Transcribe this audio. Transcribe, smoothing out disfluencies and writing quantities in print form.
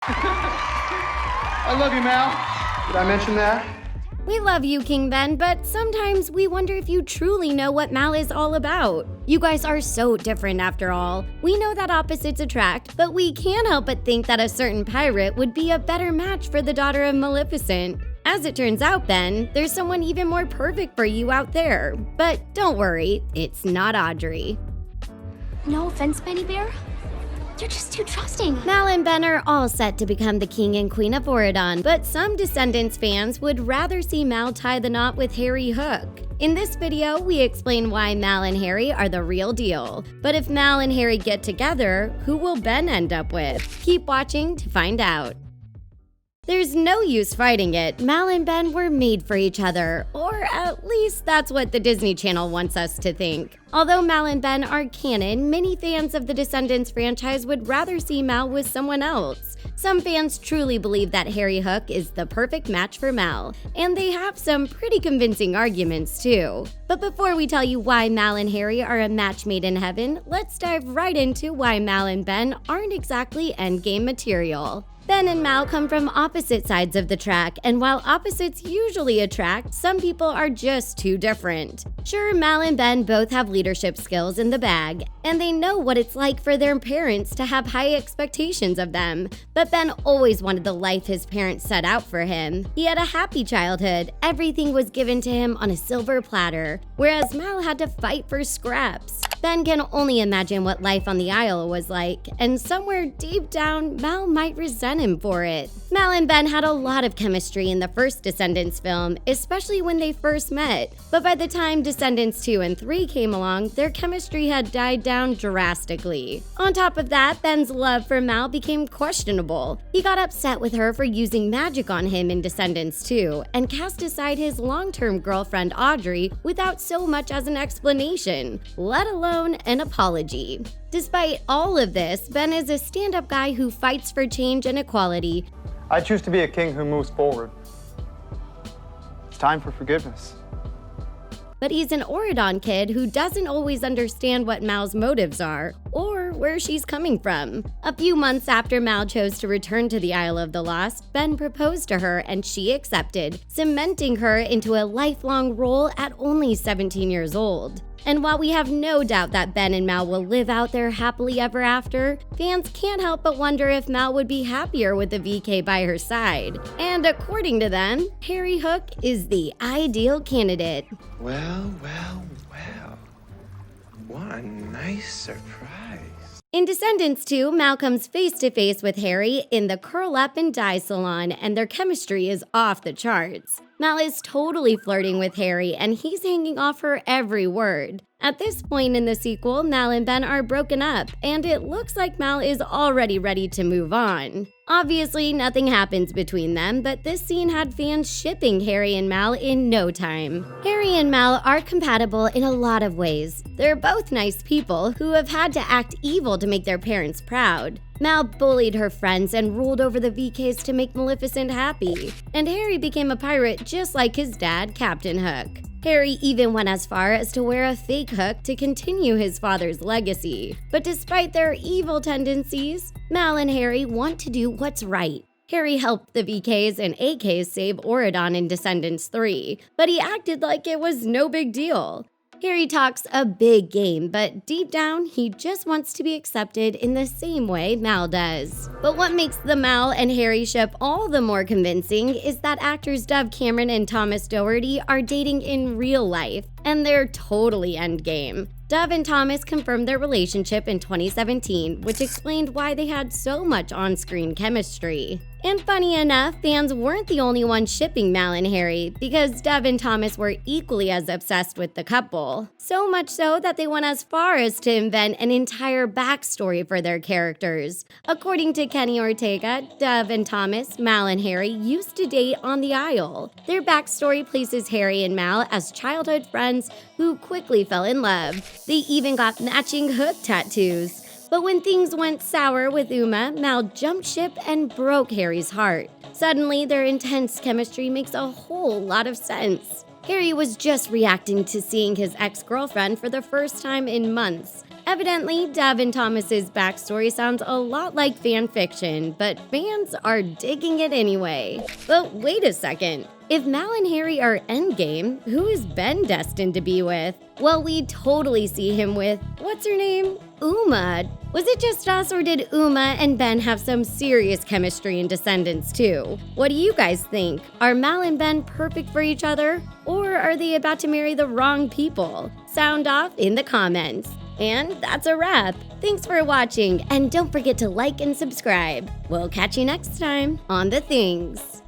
I love you, Mal. Did I mention that? We love you, King Ben, but sometimes we wonder if you truly know what Mal is all about. You guys are so different after all. We know that opposites attract, but we can't help but think that a certain pirate would be a better match for the daughter of Maleficent. As it turns out, Ben, there's someone even more perfect for you out there. But don't worry, it's not Audrey. No offense, Benny Bear. You're just too trusting. Mal and Ben are all set to become the king and queen of Auradon, but some Descendants fans would rather see Mal tie the knot with Harry Hook. In this video, we explain why Mal and Harry are the real deal. But if Mal and Harry get together, who will Ben end up with? Keep watching to find out. There's no use fighting it. Mal and Ben were made for each other, or at least that's what the Disney Channel wants us to think. Although Mal and Ben are canon, many fans of the Descendants franchise would rather see Mal with someone else. Some fans truly believe that Harry Hook is the perfect match for Mal, and they have some pretty convincing arguments too. But before we tell you why Mal and Harry are a match made in heaven, let's dive right into why Mal and Ben aren't exactly endgame material. Ben and Mal come from opposite sides of the track, and while opposites usually attract, some people are just too different. Sure, Mal and Ben both have leadership skills in the bag, and they know what it's like for their parents to have high expectations of them. But Ben always wanted the life his parents set out for him. He had a happy childhood, everything was given to him on a silver platter, whereas Mal had to fight for scraps. Ben can only imagine what life on the Isle was like, and somewhere deep down, Mal might resent him for it. Mal and Ben had a lot of chemistry in the first Descendants film, especially when they first met. But by the time Descendants 2 and 3 came along, their chemistry had died down drastically. On top of that, Ben's love for Mal became questionable. He got upset with her for using magic on him in Descendants 2, and cast aside his long-term girlfriend Audrey without so much as an explanation, let alone an apology. Despite all of this, Ben is a stand-up guy who fights for change and equality. I choose to be a king who moves forward. It's time for forgiveness. But he's an Auradon kid who doesn't always understand what Mal's motives are, or where she's coming from. A few months after Mal chose to return to the Isle of the Lost, Ben proposed to her and she accepted, cementing her into a lifelong role at only 17 years old. And while we have no doubt that Ben and Mal will live out their happily ever after, fans can't help but wonder if Mal would be happier with the VK by her side. And according to them, Harry Hook is the ideal candidate. Well. What a nice surprise. In Descendants 2, Mal comes face to face with Harry in the Curl Up and Die salon, and their chemistry is off the charts. Mal is totally flirting with Harry, and he's hanging off her every word. At this point in the sequel, Mal and Ben are broken up, and it looks like Mal is already ready to move on. Obviously, nothing happens between them, but this scene had fans shipping Harry and Mal in no time. Harry and Mal are compatible in a lot of ways. They're both nice people who have had to act evil to make their parents proud. Mal bullied her friends and ruled over the VKs to make Maleficent happy. And Harry became a pirate just like his dad, Captain Hook. Harry even went as far as to wear a fake hook to continue his father's legacy. But despite their evil tendencies, Mal and Harry want to do what's right. Harry helped the VKs and AKs save Auradon in Descendants 3, but he acted like it was no big deal. Harry talks a big game, but deep down, he just wants to be accepted in the same way Mal does. But what makes the Mal and Harry ship all the more convincing is that actors Dove Cameron and Thomas Doherty are dating in real life, and they're totally endgame. Dove and Thomas confirmed their relationship in 2017, which explained why they had so much on-screen chemistry. And funny enough, fans weren't the only ones shipping Mal and Harry, because Dove and Thomas were equally as obsessed with the couple. So much so that they went as far as to invent an entire backstory for their characters. According to Kenny Ortega, Dove and Thomas, Mal and Harry used to date on the Isle. Their backstory places Harry and Mal as childhood friends who quickly fell in love. They even got matching hook tattoos. But when things went sour with Uma, Mal jumped ship and broke Harry's heart. Suddenly, their intense chemistry makes a whole lot of sense. Harry was just reacting to seeing his ex-girlfriend for the first time in months. Evidently, Davin Thomas's backstory sounds a lot like fan fiction, but fans are digging it anyway. But wait a second. If Mal and Harry are endgame, who is Ben destined to be with? Well, we totally see him with, what's her name? Uma. Was it just us, or did Uma and Ben have some serious chemistry in Descendants too? What do you guys think? Are Mal and Ben perfect for each other? Or are they about to marry the wrong people? Sound off in the comments. And that's a wrap. Thanks for watching, and don't forget to like and subscribe. We'll catch you next time on The Things.